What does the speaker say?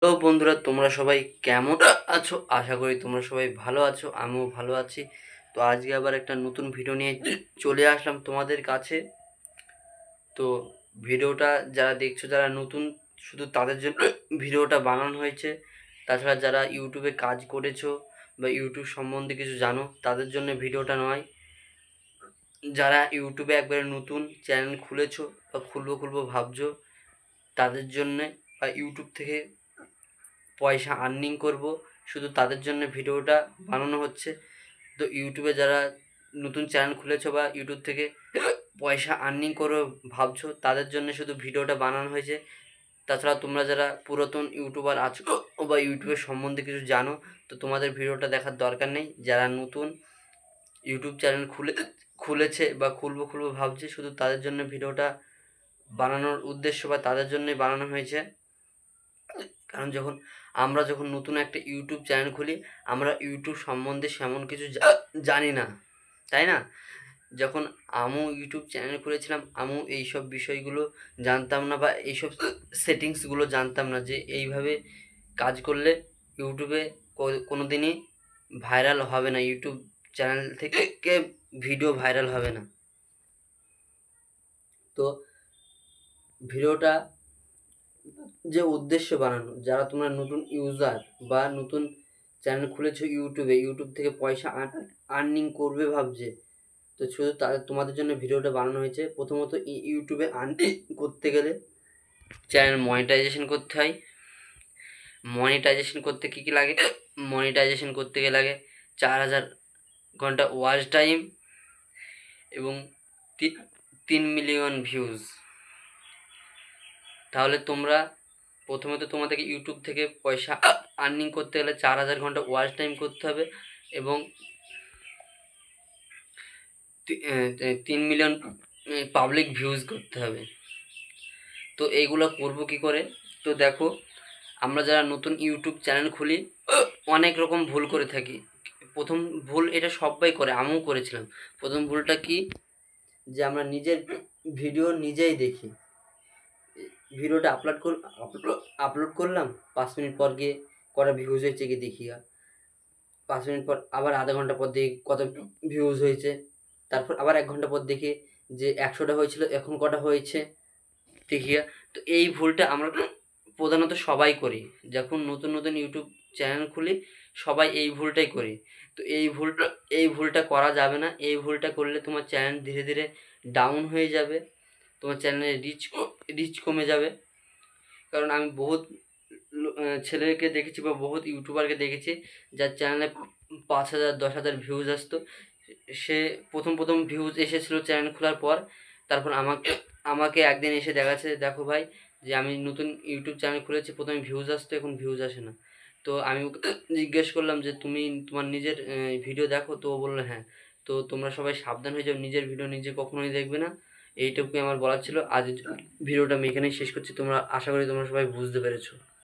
তো বন্ধুরা, তোমরা সবাই কেমন আছো? আশা করি তোমরা সবাই ভালো আছো, আমিও ভালো আছি। তো আজকে আবার একটা নতুন ভিডিও নিয়ে চলে আসলাম তোমাদের কাছে। তো ভিডিওটা যারা দেখছো, যারা নতুন, শুধু তাদের জন্য ভিডিওটা বানানো হয়েছে। তাছাড়া যারা ইউটিউবে কাজ করেছো বা ইউটিউব সম্বন্ধে কিছু জানো, তাদের জন্য ভিডিওটা নয়। যারা ইউটিউবে একবারে নতুন চ্যানেল খুলেছো বা খুলবো ভাবছো, তাদের জন্যে, বা ইউটিউব থেকে পয়সা আর্নিং করব, শুধু তাদের জন্য ভিডিওটা বানানো হচ্ছে। তো ইউটিউবে যারা নতুন চ্যানেল খুলেছো বা ইউটিউব থেকে পয়সা আর্নিং করো ভাবছো, তাদের জন্য শুধু ভিডিওটা বানানো হয়েছে। তাছাড়া তোমরা যারা পুরাতন ইউটিউবার আছো বা ইউটিউবের সম্বন্ধে কিছু জানো, তো তোমাদের ভিডিওটা দেখার দরকার নেই। যারা নতুন ইউটিউব চ্যানেল খুলেছে বা খুলবো ভাবছে, শুধু তাদের জন্য ভিডিওটা বানানোর উদ্দেশ্য বা তাদের জন্যই বানানো হয়েছে। কারণ আমরা যখন নতুন একটা ইউটিউব চ্যানেল খুলি, আমরা ইউটিউব সম্বন্ধে সেমন কিছু জানি না, তাই না? যখন আমিও ইউটিউব চ্যানেল খুলেছিলাম, আমিও এইসব বিষয়গুলো জানতাম না, বা এইসব সেটিংসগুলো জানতাম না যে এইভাবে কাজ করলে ইউটিউবে কোনো দিনই ভাইরাল হবে না, ইউটিউব চ্যানেল থেকে ভিডিও ভাইরাল হবে না। তো ভিডিওটা যে উদ্দেশ্য বানানো, যারা তোমরা নতুন ইউজার বা নতুন চ্যানেল খুলেছো ইউটিউবে, ইউটিউব থেকে পয়সা আর্নিং করবে ভাবছে, তো শুধু তোমাদের জন্য ভিডিওটা বানানো হয়েছে। প্রথমত ইউটিউবে আর্নিং করতে গেলে চ্যানেল মনিটাইজেশন করতে হয়। মনিটাইজেশন করতে কী কী লাগে? মনিটাইজেশন করতে গেলে লাগে 4,000 ঘন্টা ওয়াচ টাইম এবং 3 মিলিয়ন ভিউজ। তাহলে তোমরা প্রথমে তো তোমাদেরকে ইউটিউব থেকে পয়সা আর্নিং করতে গেলে 4,000 ঘন্টা ওয়াচ টাইম করতে হবে এবং 3 মিলিয়ন পাবলিক ভিউজ করতে হবে। তো এইগুলো করবো কী করে? তো দেখো, আমরা যারা নতুন ইউটিউব চ্যানেল খুলি, অনেক রকম ভুল করে থাকি। প্রথম ভুল, এটা সবাই করে, আমিও করেছিলাম। প্রথম ভুলটা কি? যে আমরা নিজের ভিডিও নিজেই দেখি। ভিডিওটা আপলোড করলাম, 5 মিনিট পর গিয়ে কটা ভিউজ হয়েছে গিয়ে দেখি। 5 মিনিট পর আবার আধা ঘন্টা পর দেখি কত ভিউজ হয়েছে। তারপর আবার 1 ঘন্টা পর দেখি যে 100টা হয়েছিল, এখন কটা হয়েছে দেখি। তো এই ভুলটা আমরা প্রধানত সবাই করি। যখন নতুন নতুন ইউটিউব চ্যানেল খুলি, সবাই এই ভুলটাই করি। তো এই ভুলটা করা যাবে না। এই ভুলটা করলে তোমার চ্যানেল ধীরে ধীরে ডাউন হয়ে যাবে, তোমার চ্যানেলের রিচ কমে যাবে। কারণ আমি বহুত ছেলেকে দেখেছি বা বহুত ইউটিউবারকে দেখেছি, যার চ্যানেলে 5,000 10,000 ভিউজ আসতো। সে প্রথম ভিউজ এসেছিলো চ্যানেল খোলার পর। তারপর আমাকে একদিন এসে দেখাচ্ছে, দেখো ভাই, যে আমি নতুন ইউটিউব চ্যানেল খুলেছি, প্রথমে ভিউজ আসতো, এখন ভিউজ আসে না। তো আমি ওকে জিজ্ঞেস করলাম যে তুমি তোমার নিজের ভিডিও দেখো? তো ও বললো হ্যাঁ। তো তোমরা সবাই সাবধান হয়ে যাও, নিজের ভিডিও নিজে কখনোই দেখবে না। এইটুকুই আমার বলার ছিল। আজ ভিডিওটা আমি এখানেই শেষ করছি। তোমরা, আশা করি তোমরা সবাই বুঝতে পেরেছো।